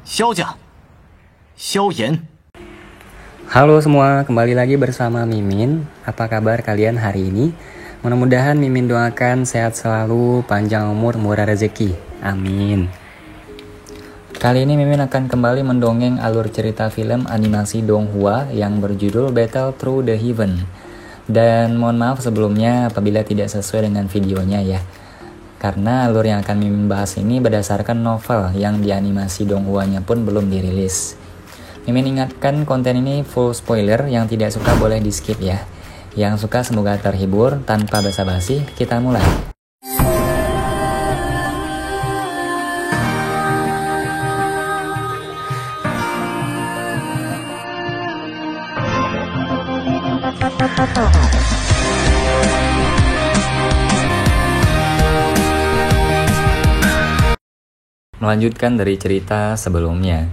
萧家、萧炎。 Halo semua, kembali lagi bersama Mimin. Apa kabar kalian hari ini? Mudah-mudahan Mimin doakan sehat selalu, panjang umur, murah rezeki. Amin. Kali ini Mimin akan kembali mendongeng alur cerita film animasi Donghua yang berjudul Battle Through the Heaven. Dan mohon maaf sebelumnya apabila tidak sesuai dengan videonya ya. Karena alur yang akan Mimin bahas ini berdasarkan novel yang di animasi Donghuanya pun belum dirilis. Mimin ingatkan konten ini full spoiler, yang tidak suka boleh di skip ya. Yang suka semoga terhibur. Tanpa basa-basi, kita mulai. Melanjutkan dari cerita sebelumnya.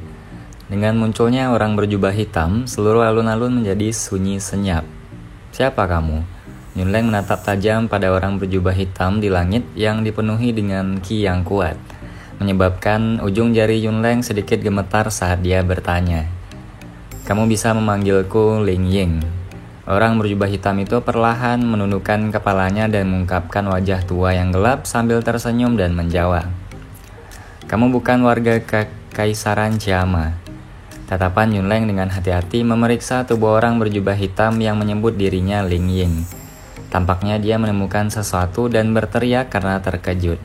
Dengan munculnya orang berjubah hitam, seluruh alun-alun menjadi sunyi senyap. Siapa kamu? Yunleng menatap tajam pada orang berjubah hitam di langit yang dipenuhi dengan ki yang kuat, menyebabkan ujung jari Yunleng sedikit gemetar saat dia bertanya. Kamu bisa memanggilku Ling Ying. Orang berjubah hitam itu perlahan menundukkan kepalanya dan mengungkapkan wajah tua yang gelap sambil tersenyum dan menjawab. Kamu bukan warga Kekaisaran Jiama. Tatapan Yunleng dengan hati-hati memeriksa tubuh orang berjubah hitam yang menyebut dirinya Ling Ying. Tampaknya dia menemukan sesuatu dan berteriak karena terkejut.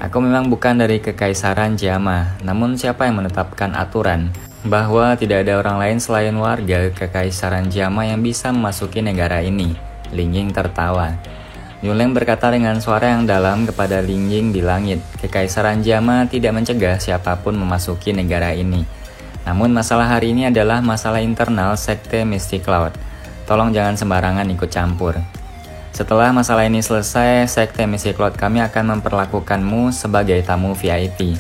Aku memang bukan dari Kekaisaran Jiama, namun siapa yang menetapkan aturan bahwa tidak ada orang lain selain warga Kekaisaran Jiama yang bisa memasuki negara ini? Ling Ying tertawa. Yunleng berkata dengan suara yang dalam kepada Ling Ying di langit, Kekaisaran Jiama tidak mencegah siapapun memasuki negara ini. Namun masalah hari ini adalah masalah internal Sekte Misty Cloud. Tolong jangan sembarangan ikut campur. Setelah masalah ini selesai, Sekte Misty Cloud kami akan memperlakukanmu sebagai tamu VIP.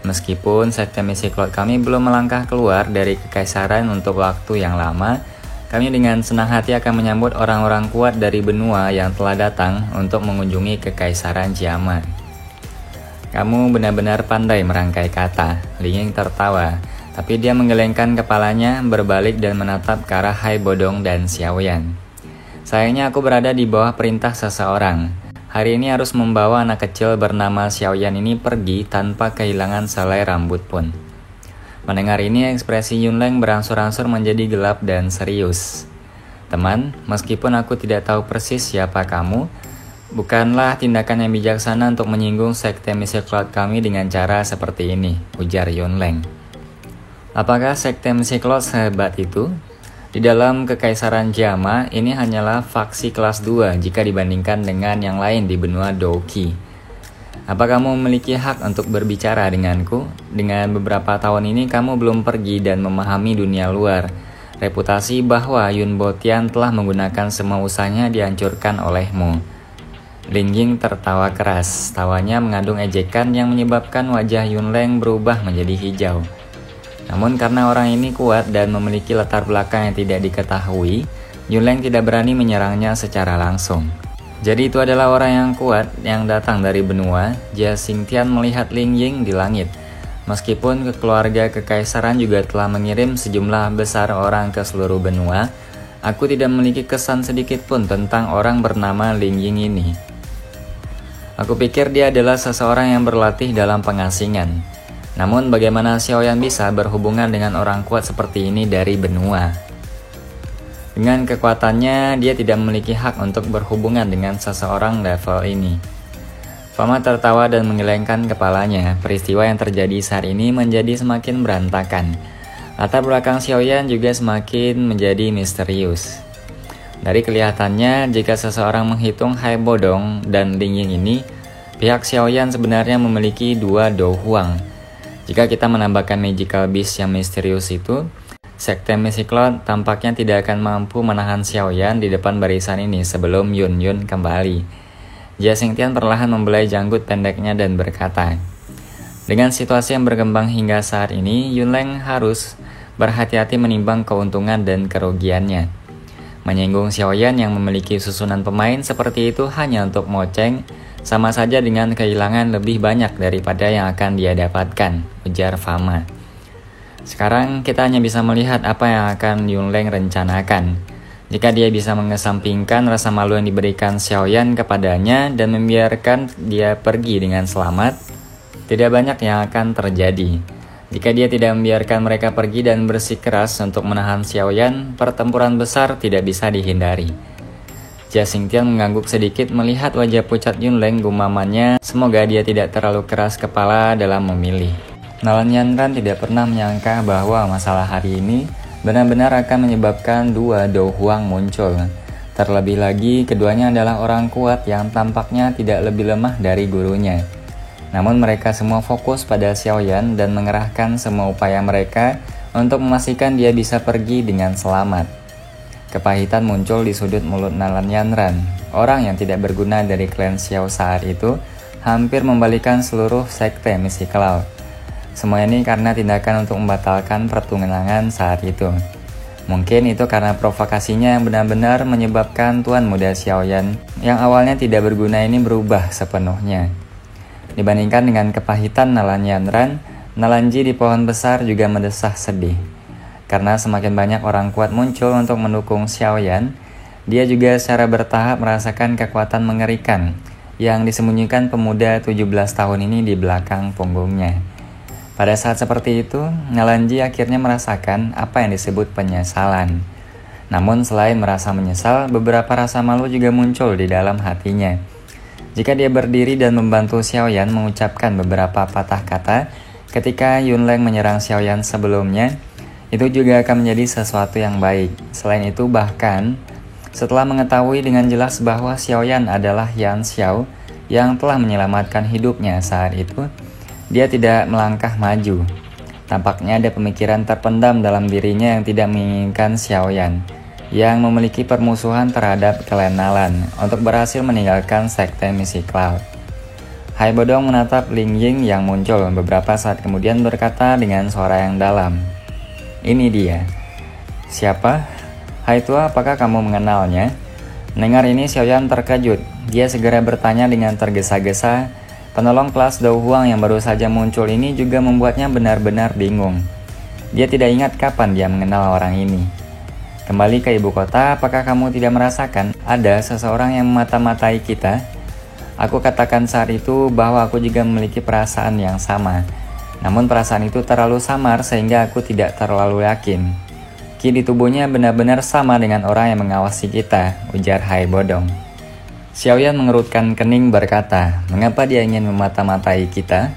Meskipun Sekte Misty Cloud kami belum melangkah keluar dari Kekaisaran untuk waktu yang lama, kami dengan senang hati akan menyambut orang-orang kuat dari benua yang telah datang untuk mengunjungi Kekaisaran Jiama. Kamu benar-benar pandai merangkai kata, Ling Ying tertawa. Tapi dia menggelengkan kepalanya, berbalik dan menatap ke arah Hai Bodong dan Xiaoyan. Sayangnya aku berada di bawah perintah seseorang. Hari ini harus membawa anak kecil bernama Xiaoyan ini pergi tanpa kehilangan selai rambut pun. Mendengar ini, ekspresi Yunleng berangsur-angsur menjadi gelap dan serius. Teman, meskipun aku tidak tahu persis siapa kamu, bukanlah tindakan yang bijaksana untuk menyinggung Sekte Misty Cloud kami dengan cara seperti ini, ujar Yunleng. Apakah Sekte Misty Cloud sehebat itu? Di dalam Kekaisaran Jiama, ini hanyalah faksi kelas 2 jika dibandingkan dengan yang lain di benua Douqi. Apa kamu memiliki hak untuk berbicara denganku? Dengan beberapa tahun ini kamu belum pergi dan memahami dunia luar. Reputasi bahwa Yun Botian telah menggunakan semua usahanya dihancurkan olehmu. Ling Ying tertawa keras. Tawanya mengandung ejekan yang menyebabkan wajah Yunleng berubah menjadi hijau. Namun karena orang ini kuat dan memiliki latar belakang yang tidak diketahui, Yunleng tidak berani menyerangnya secara langsung. Jadi itu adalah orang yang kuat yang datang dari benua. Jia Xingtian melihat Ling Ying di langit. Meskipun keluarga Kekaisaran juga telah mengirim sejumlah besar orang ke seluruh benua, aku tidak memiliki kesan sedikit pun tentang orang bernama Ling Ying ini. Aku pikir dia adalah seseorang yang berlatih dalam pengasingan. Namun bagaimana Xiaoyan bisa berhubungan dengan orang kuat seperti ini dari benua? Dengan kekuatannya, dia tidak memiliki hak untuk berhubungan dengan seseorang level ini. Fama tertawa dan menggelengkan kepalanya. Peristiwa yang terjadi saat ini menjadi semakin berantakan. Latar belakang Xiaoyan juga semakin menjadi misterius. Dari kelihatannya, jika seseorang menghitung Hai Bodong dan Ling Ying ini, pihak Xiaoyan sebenarnya memiliki 2 Douhuang. Jika kita menambahkan magical beast yang misterius itu, Sekte Misty Cloud tampaknya tidak akan mampu menahan Xiaoyan di depan barisan ini sebelum Yun kembali. Jia Xingtian perlahan membelai janggut pendeknya dan berkata, dengan situasi yang berkembang hingga saat ini, Yunleng harus berhati-hati menimbang keuntungan dan kerugiannya. Menyinggung Xiaoyan yang memiliki susunan pemain seperti itu hanya untuk moceng, sama saja dengan kehilangan lebih banyak daripada yang akan dia dapatkan, ujar Fama. Sekarang kita hanya bisa melihat apa yang akan Yunleng rencanakan. Jika dia bisa mengesampingkan rasa malu yang diberikan Xiaoyan kepadanya dan membiarkan dia pergi dengan selamat, tidak banyak yang akan terjadi. Jika dia tidak membiarkan mereka pergi dan bersikeras untuk menahan Xiaoyan, pertempuran besar tidak bisa dihindari. Jia Xingtian mengangguk sedikit melihat wajah pucat Yunleng, gumamannya, semoga dia tidak terlalu keras kepala dalam memilih. Nalan Yanran tidak pernah menyangka bahwa masalah hari ini benar-benar akan menyebabkan dua Dou Huang muncul. Terlebih lagi, keduanya adalah orang kuat yang tampaknya tidak lebih lemah dari gurunya. Namun mereka semua fokus pada Xiaoyan dan mengerahkan semua upaya mereka untuk memastikan dia bisa pergi dengan selamat. Kepahitan muncul di sudut mulut Nalan Yanran. Orang yang tidak berguna dari klan Xiao saat itu hampir membalikan seluruh sekte misi Cloud. Semua ini karena tindakan untuk membatalkan pertunangan saat itu. Mungkin itu karena provokasinya yang benar-benar menyebabkan Tuan Muda Xiaoyan yang awalnya tidak berguna ini berubah sepenuhnya. Dibandingkan dengan kepahitan Nalan Yanran, Nalanji di pohon besar juga mendesah sedih. Karena semakin banyak orang kuat muncul untuk mendukung Xiaoyan, dia juga secara bertahap merasakan kekuatan mengerikan yang disembunyikan pemuda 17 tahun ini di belakang punggungnya. Pada saat seperti itu, Nalanji akhirnya merasakan apa yang disebut penyesalan. Namun selain merasa menyesal, beberapa rasa malu juga muncul di dalam hatinya. Jika dia berdiri dan membantu Xiaoyan mengucapkan beberapa patah kata ketika Yunleng menyerang Xiaoyan sebelumnya, itu juga akan menjadi sesuatu yang baik. Selain itu bahkan, setelah mengetahui dengan jelas bahwa Xiaoyan adalah Yan Xiao yang telah menyelamatkan hidupnya saat itu, dia tidak melangkah maju. Tampaknya ada pemikiran terpendam dalam dirinya yang tidak menginginkan Xiaoyan, yang memiliki permusuhan terhadap klan Nalan, untuk berhasil meninggalkan sekte misi Cloud. Hai Bodong menatap Ling Ying yang muncul beberapa saat kemudian berkata dengan suara yang dalam, "Ini dia." "Siapa?" "Hai Tua, apakah kamu mengenalnya?" Mendengar ini Xiaoyan terkejut. Dia segera bertanya dengan tergesa-gesa. Penolong kelas Dou Huang yang baru saja muncul ini juga membuatnya benar-benar bingung. Dia tidak ingat kapan dia mengenal orang ini. "Kembali ke ibu kota, apakah kamu tidak merasakan ada seseorang yang memata-matai kita?" Aku katakan saat itu bahwa aku juga memiliki perasaan yang sama. Namun perasaan itu terlalu samar sehingga aku tidak terlalu yakin. Ki di tubuhnya benar-benar sama dengan orang yang mengawasi kita, ujar Hai Bodong. Xiaoyan mengerutkan kening berkata, "Mengapa dia ingin memata-matai kita?"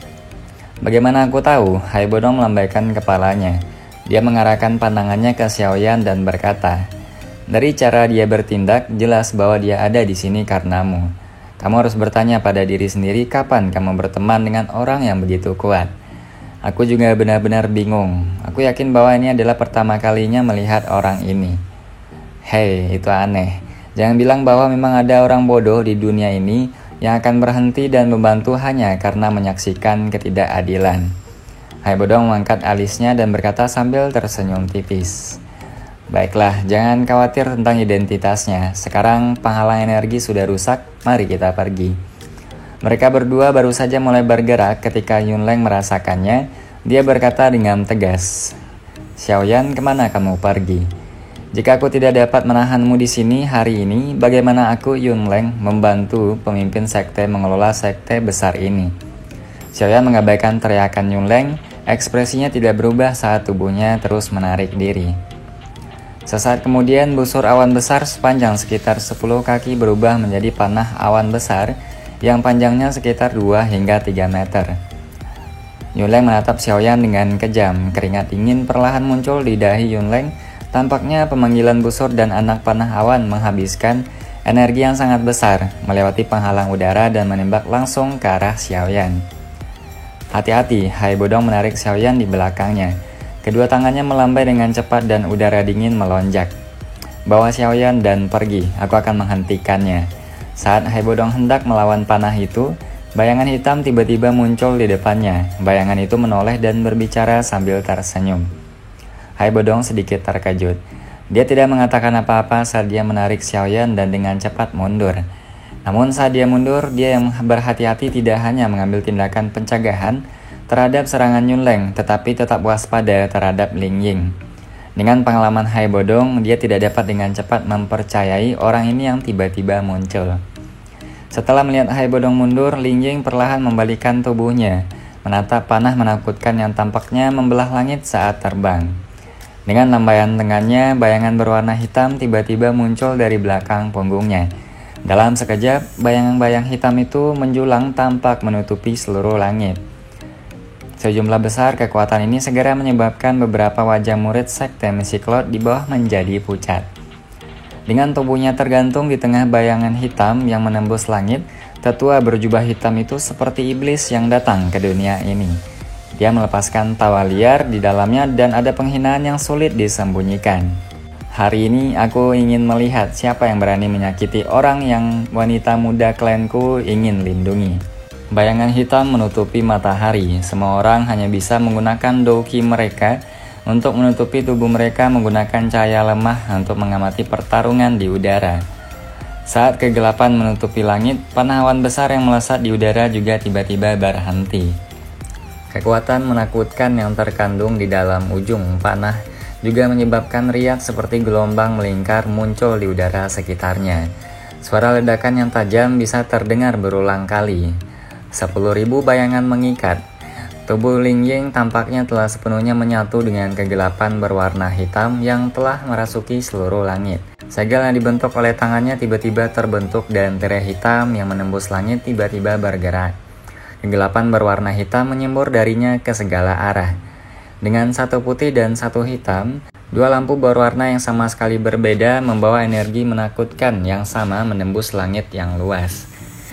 "Bagaimana aku tahu?" Hai Bodong melambaikan kepalanya. Dia mengarahkan pandangannya ke Xiaoyan dan berkata, "Dari cara dia bertindak, jelas bahwa dia ada di sini karenamu. Kamu harus bertanya pada diri sendiri kapan kamu berteman dengan orang yang begitu kuat." Aku juga benar-benar bingung. Aku yakin bahwa ini adalah pertama kalinya melihat orang ini. Hei, itu aneh. Jangan bilang bahwa memang ada orang bodoh di dunia ini yang akan berhenti dan membantu hanya karena menyaksikan ketidakadilan. Hai Bodong mengangkat alisnya dan berkata sambil tersenyum tipis. "Baiklah, jangan khawatir tentang identitasnya. Sekarang penghalang energi sudah rusak, mari kita pergi." Mereka berdua baru saja mulai bergerak ketika Yunleng merasakannya. Dia berkata dengan tegas, "Xiaoyan, kemana kamu pergi? Jika aku tidak dapat menahanmu di sini hari ini, bagaimana aku Yunleng membantu pemimpin sekte mengelola sekte besar ini?" Xiaoyan mengabaikan teriakan Yunleng. Ekspresinya tidak berubah saat tubuhnya terus menarik diri. Sesaat kemudian busur awan besar sepanjang sekitar 10 kaki berubah menjadi panah awan besar yang panjangnya sekitar 2 hingga 3 meter. Yunleng menatap Xiaoyan dengan kejam. Keringat dingin perlahan muncul di dahi Yunleng. Tampaknya pemanggilan busur dan anak panah awan menghabiskan energi yang sangat besar, melewati penghalang udara dan menembak langsung ke arah Xiaoyan. "Hati-hati," Hai Bodong menarik Xiaoyan di belakangnya. Kedua tangannya melambai dengan cepat dan udara dingin melonjak. "Bawa Xiaoyan dan pergi, aku akan menghentikannya." Saat Hai Bodong hendak melawan panah itu, bayangan hitam tiba-tiba muncul di depannya. Bayangan itu menoleh dan berbicara sambil tersenyum. Hai Bodong sedikit terkejut. Dia tidak mengatakan apa-apa saat dia menarik Xiaoyan dan dengan cepat mundur. Namun saat dia mundur, dia yang berhati-hati tidak hanya mengambil tindakan pencegahan, terhadap serangan Yunleng, tetapi tetap waspada terhadap Ling Ying. Dengan pengalaman Hai Bodong, dia tidak dapat dengan cepat mempercayai orang ini yang tiba-tiba muncul. Setelah melihat Hai Bodong mundur, Ling Ying perlahan membalikkan tubuhnya, menatap panah menakutkan yang tampaknya membelah langit saat terbang. Dengan lambaian lengannya, bayangan berwarna hitam tiba-tiba muncul dari belakang punggungnya. Dalam sekejap, bayang-bayang hitam itu menjulang tampak menutupi seluruh langit. Sejumlah besar kekuatan ini segera menyebabkan beberapa wajah murid sekte Misiklot di bawah menjadi pucat. Dengan tubuhnya tergantung di tengah bayangan hitam yang menembus langit, tetua berjubah hitam itu seperti iblis yang datang ke dunia ini. Dia melepaskan tawa liar di dalamnya dan ada penghinaan yang sulit disembunyikan. Hari ini aku ingin melihat siapa yang berani menyakiti orang yang wanita muda klienku ingin lindungi. Bayangan hitam menutupi matahari. Semua orang hanya bisa menggunakan douki mereka untuk menutupi tubuh mereka menggunakan cahaya lemah untuk mengamati pertarungan di udara. Saat kegelapan menutupi langit, panah awan besar yang melesat di udara juga tiba-tiba berhenti. Kekuatan menakutkan yang terkandung di dalam ujung panah juga menyebabkan riak seperti gelombang melingkar muncul di udara sekitarnya. Suara ledakan yang tajam bisa terdengar berulang kali. 10.000 bayangan mengikat. Tubuh Ling Ying tampaknya telah sepenuhnya menyatu dengan kegelapan berwarna hitam yang telah merasuki seluruh langit. Segel yang dibentuk oleh tangannya tiba-tiba terbentuk dan tirai hitam yang menembus langit tiba-tiba bergerak. Kegelapan berwarna hitam menyembur darinya ke segala arah. Dengan satu putih dan satu hitam, dua lampu berwarna yang sama sekali berbeda membawa energi menakutkan yang sama menembus langit yang luas.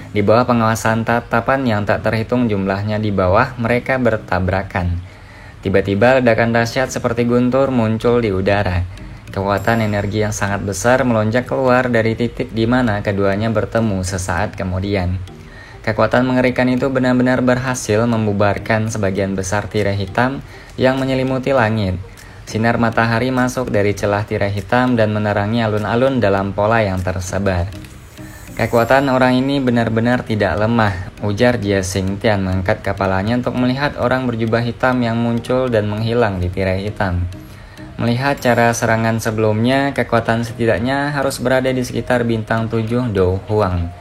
Di bawah pengawasan tatapan yang tak terhitung jumlahnya di bawah, mereka bertabrakan. Tiba-tiba ledakan dahsyat seperti guntur muncul di udara. Kekuatan energi yang sangat besar melonjak keluar dari titik di mana keduanya bertemu sesaat kemudian. Kekuatan mengerikan itu benar-benar berhasil membubarkan sebagian besar tirai hitam yang menyelimuti langit. Sinar matahari masuk dari celah tirai hitam dan menerangi alun-alun dalam pola yang tersebar. Kekuatan orang ini benar-benar tidak lemah, ujar Jia Xingtian mengangkat kepalanya untuk melihat orang berjubah hitam yang muncul dan menghilang di tirai hitam. Melihat cara serangan sebelumnya, kekuatan setidaknya harus berada di sekitar bintang 7 Do Huang.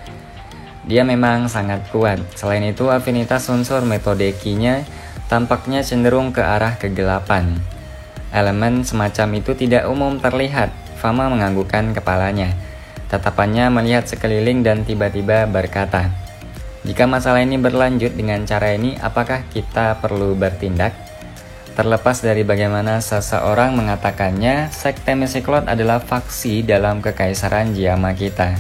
Dia memang sangat kuat. Selain itu, afinitas unsur metode Qi-nya tampaknya cenderung ke arah kegelapan. Elemen semacam itu tidak umum terlihat. Fama menganggukkan kepalanya. Tatapannya melihat sekeliling dan tiba-tiba berkata, "Jika masalah ini berlanjut dengan cara ini, apakah kita perlu bertindak?" Terlepas dari bagaimana seseorang mengatakannya, sekte Misiklot adalah faksi dalam kekaisaran Jiama kita.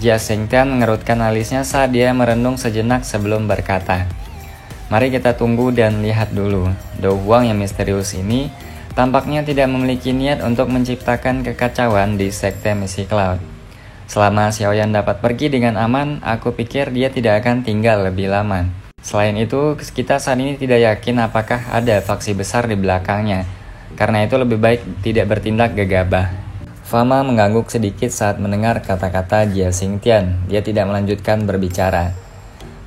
Jia Xingtian mengerutkan alisnya saat dia merenung sejenak sebelum berkata, "Mari kita tunggu dan lihat dulu. Do Huang yang misterius ini tampaknya tidak memiliki niat untuk menciptakan kekacauan di sekte Misiklot. Selama Xiaoyan dapat pergi dengan aman, aku pikir dia tidak akan tinggal lebih lama. Selain itu, kita saat ini tidak yakin apakah ada faksi besar di belakangnya. Karena itu lebih baik tidak bertindak gegabah." Fama mengangguk sedikit saat mendengar kata-kata Jia Xingtian. Dia tidak melanjutkan berbicara.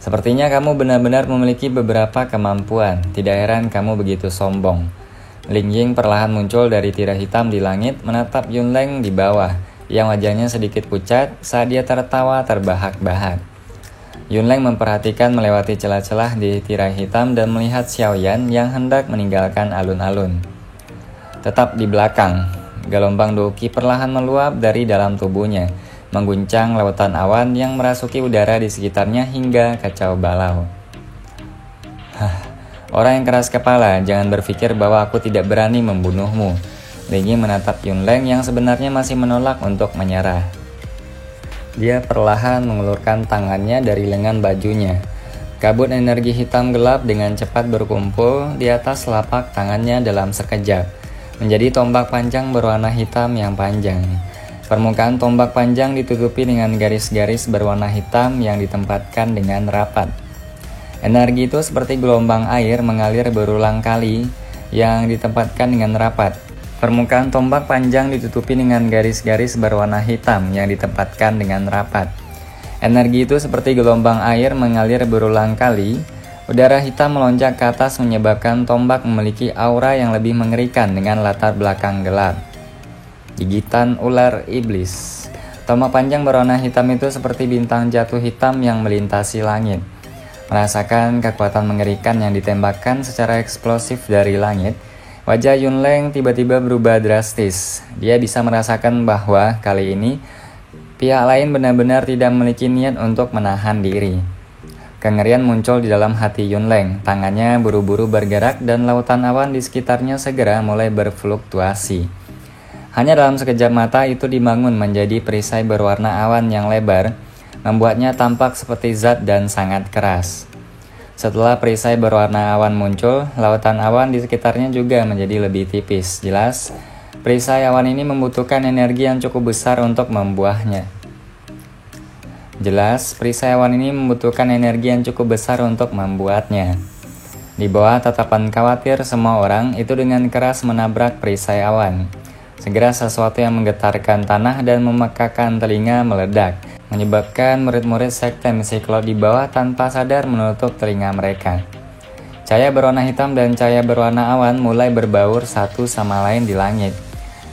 "Sepertinya kamu benar-benar memiliki beberapa kemampuan. Tidak heran kamu begitu sombong." Ling Ying perlahan muncul dari tirai hitam di langit, menatap Yunleng di bawah, yang wajahnya sedikit pucat saat dia tertawa terbahak-bahak. Yunleng memperhatikan melewati celah-celah di tirai hitam dan melihat Xiaoyan yang hendak meninggalkan alun-alun. Tetap di belakang, gelombang douki perlahan meluap dari dalam tubuhnya, mengguncang lautan awan yang merasuki udara di sekitarnya hingga kacau balau. Orang yang keras kepala, jangan berpikir bahwa aku tidak berani membunuhmu. Ling Ying menatap Yunleng yang sebenarnya masih menolak untuk menyerah. Dia perlahan mengulurkan tangannya dari lengan bajunya. Kabut energi hitam gelap dengan cepat berkumpul di atas telapak tangannya dalam sekejap, menjadi tombak panjang berwarna hitam yang panjang. Permukaan tombak panjang ditutupi dengan garis-garis berwarna hitam yang ditempatkan dengan rapat. Energi itu seperti gelombang air mengalir berulang kali yang ditempatkan dengan rapat. Permukaan tombak panjang ditutupi dengan garis-garis berwarna hitam yang ditempatkan dengan rapat. Energi itu seperti gelombang air mengalir berulang kali Udara hitam melonjak ke atas menyebabkan tombak memiliki aura yang lebih mengerikan dengan latar belakang gelap. Gigitan ular iblis. Tombak panjang berwarna hitam itu seperti bintang jatuh hitam yang melintasi langit. Merasakan kekuatan mengerikan yang ditembakkan secara eksplosif dari langit, wajah Yunleng tiba-tiba berubah drastis. Dia bisa merasakan bahwa kali ini pihak lain benar-benar tidak memiliki niat untuk menahan diri. Kengerian muncul di dalam hati Yunleng. Tangannya buru-buru bergerak dan lautan awan di sekitarnya segera mulai berfluktuasi. Hanya dalam sekejap mata itu dibangun menjadi perisai berwarna awan yang lebar, membuatnya tampak seperti zat dan sangat keras. Setelah perisai berwarna awan muncul, lautan awan di sekitarnya juga menjadi lebih tipis. Jelas, perisai awan ini membutuhkan energi yang cukup besar untuk membuatnya. Di bawah tatapan khawatir semua orang, itu dengan keras menabrak perisai awan. Segera sesuatu yang menggetarkan tanah dan memekakan telinga meledak, menyebabkan murid-murid sekte Mesiklot di bawah tanpa sadar menutup telinga mereka. Cahaya berwarna hitam dan cahaya berwarna awan mulai berbaur satu sama lain di langit.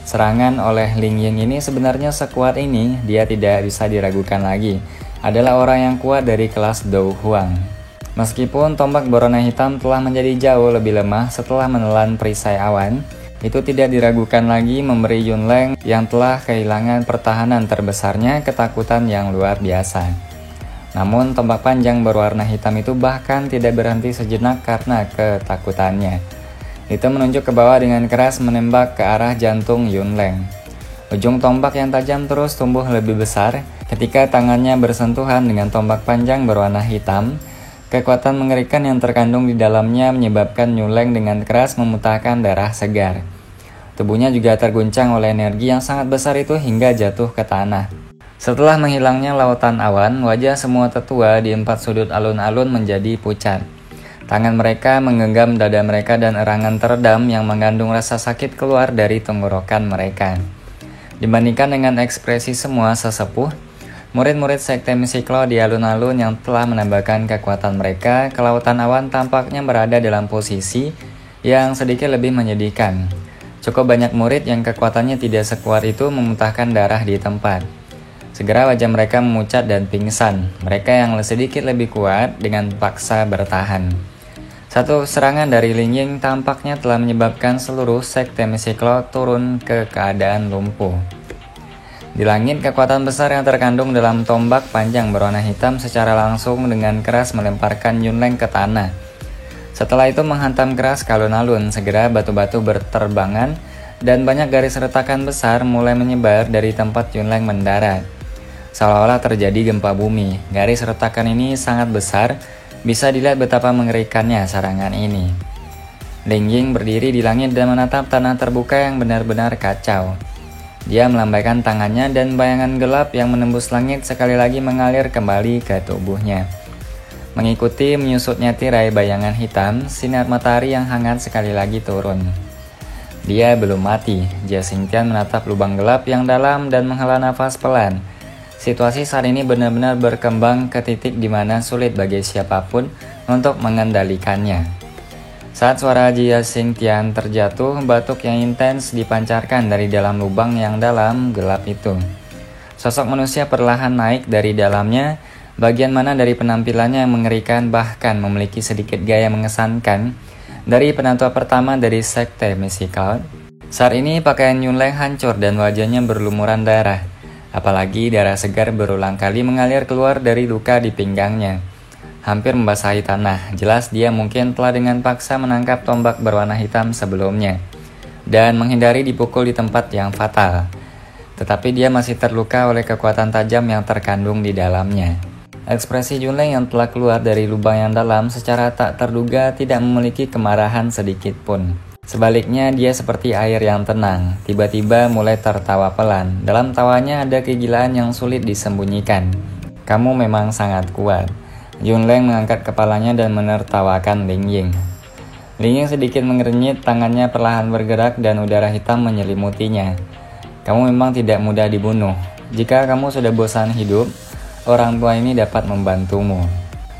Serangan oleh Ling Ying ini sebenarnya sekuat ini, dia tidak bisa diragukan lagi. Adalah orang yang kuat dari kelas Dou Huang. Meskipun tombak berwarna hitam telah menjadi jauh lebih lemah setelah menelan perisai awan, itu tidak diragukan lagi memberi Yunleng yang telah kehilangan pertahanan terbesarnya ketakutan yang luar biasa. Namun tombak panjang berwarna hitam itu bahkan tidak berhenti sejenak karena ketakutannya. Itu menunjuk ke bawah dengan keras menembak ke arah jantung Yunleng. Ujung tombak yang tajam terus tumbuh lebih besar ketika tangannya bersentuhan dengan tombak panjang berwarna hitam. Kekuatan mengerikan yang terkandung di dalamnya menyebabkan Yunleng dengan keras memuntahkan darah segar. Tubuhnya juga terguncang oleh energi yang sangat besar itu hingga jatuh ke tanah. Setelah menghilangnya lautan awan, wajah semua tetua di 4 sudut alun-alun menjadi pucat. Tangan mereka menggenggam dada mereka dan erangan teredam yang mengandung rasa sakit keluar dari tenggorokan mereka. Dibandingkan dengan ekspresi semua sesepuh, murid-murid sekte Mesiklot di alun-alun yang telah menambahkan kekuatan mereka ke lautan awan tampaknya berada dalam posisi yang sedikit lebih menyedihkan. Cukup banyak murid yang kekuatannya tidak sekuat itu memuntahkan darah di tempat. Segera wajah mereka memucat dan pingsan. Mereka yang sedikit lebih kuat dengan paksa bertahan. Satu serangan dari Ling Ying tampaknya telah menyebabkan seluruh sekte Mesiklot turun ke keadaan lumpuh. Di langit, kekuatan besar yang terkandung dalam tombak panjang berwarna hitam secara langsung dengan keras melemparkan Yunleng ke tanah. Setelah itu menghantam keras ke alun-alun, segera batu-batu berterbangan dan banyak garis retakan besar mulai menyebar dari tempat Yunleng mendarat. Seolah-olah terjadi gempa bumi. Garis retakan ini sangat besar, bisa dilihat betapa mengerikannya serangan ini. Ling Ying berdiri di langit dan menatap tanah terbuka yang benar-benar kacau. Dia melambaikan tangannya dan bayangan gelap yang menembus langit sekali lagi mengalir kembali ke tubuhnya. Mengikuti menyusutnya tirai bayangan hitam, sinar matahari yang hangat sekali lagi turun. Dia belum mati. Jia Xingtian menatap lubang gelap yang dalam dan menghela nafas pelan. Situasi saat ini benar-benar berkembang ke titik di mana sulit bagi siapapun untuk mengendalikannya. Saat suara Jia Xingtian terjatuh, batuk yang intens dipancarkan dari dalam lubang yang dalam gelap itu. Sosok manusia perlahan naik dari dalamnya, bagian mana dari penampilannya yang mengerikan bahkan memiliki sedikit gaya mengesankan dari penatua pertama dari sekte Mesiklot. Saat ini pakaian Yunleng hancur dan wajahnya berlumuran darah, apalagi darah segar berulang kali mengalir keluar dari luka di pinggangnya. Hampir membasahi tanah. Jelas dia mungkin telah dengan paksa menangkap tombak berwarna hitam sebelumnya dan menghindari dipukul di tempat yang fatal. Tetapi dia masih terluka oleh kekuatan tajam yang terkandung di dalamnya. Ekspresi Yunleng yang telah keluar dari lubang yang dalam secara tak terduga tidak memiliki kemarahan sedikit pun. Sebaliknya dia seperti air yang tenang, tiba-tiba mulai tertawa pelan. Dalam tawanya ada kegilaan yang sulit disembunyikan. Kamu memang sangat kuat. Yunleng mengangkat kepalanya dan menertawakan Ling Ying. Ling Ying sedikit mengernyit, tangannya perlahan bergerak dan udara hitam menyelimutinya. Kamu memang tidak mudah dibunuh. Jika kamu sudah bosan hidup, orang tua ini dapat membantumu.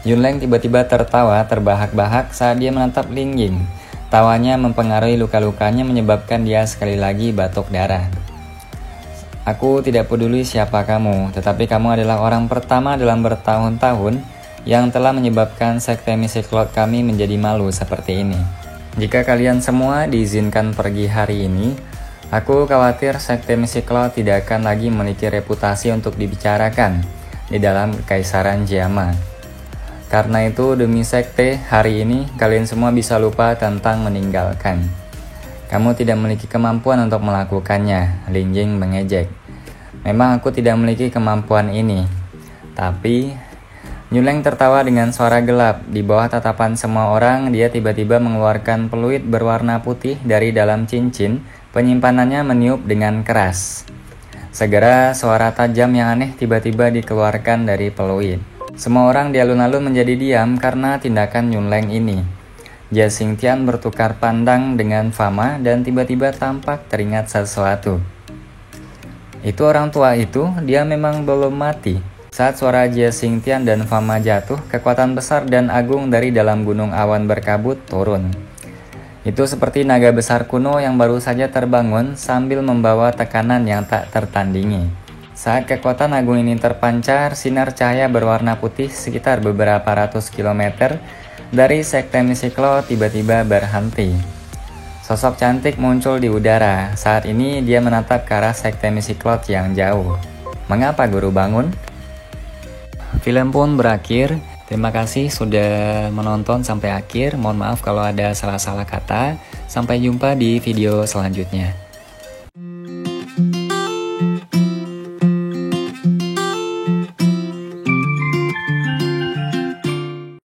Yunleng tiba-tiba tertawa terbahak-bahak saat dia menatap Ling Ying. Tawanya mempengaruhi luka-lukanya menyebabkan dia sekali lagi batuk darah. Aku tidak peduli siapa kamu, tetapi kamu adalah orang pertama dalam bertahun-tahun yang telah menyebabkan sekte Misiklot kami menjadi malu seperti ini. Jika kalian semua diizinkan pergi hari ini, aku khawatir sekte Misiklot tidak akan lagi memiliki reputasi untuk dibicarakan di dalam Kekaisaran Jiama. Karena itu, demi sekte, hari ini kalian semua bisa lupa tentang meninggalkan. Kamu tidak memiliki kemampuan untuk melakukannya, Ling Ying mengejek. Memang aku tidak memiliki kemampuan ini. Tapi, Yunleng tertawa dengan suara gelap. Di bawah tatapan semua orang, dia tiba-tiba mengeluarkan peluit berwarna putih dari dalam cincin. Penyimpanannya meniup dengan keras. Segera, suara tajam yang aneh tiba-tiba dikeluarkan dari peluit. Semua orang di alun-alun menjadi diam karena tindakan Yunleng ini. Jia Xingtian bertukar pandang dengan Fama dan tiba-tiba tampak teringat sesuatu. Itu orang tua itu, dia memang belum mati. Saat suara Jia Xingtian dan Fama jatuh, kekuatan besar dan agung dari dalam gunung awan berkabut turun. Itu seperti naga besar kuno yang baru saja terbangun sambil membawa tekanan yang tak tertandingi. Saat kekuatan agung ini terpancar, sinar cahaya berwarna putih sekitar beberapa ratus kilometer dari sekte Misiklot tiba-tiba berhenti. Sosok cantik muncul di udara. Saat ini dia menatap ke arah sekte Misiklot yang jauh. Mengapa guru bangun? Film pun berakhir. Terima kasih sudah menonton sampai akhir. Mohon maaf kalau ada salah-salah kata. Sampai jumpa di video selanjutnya.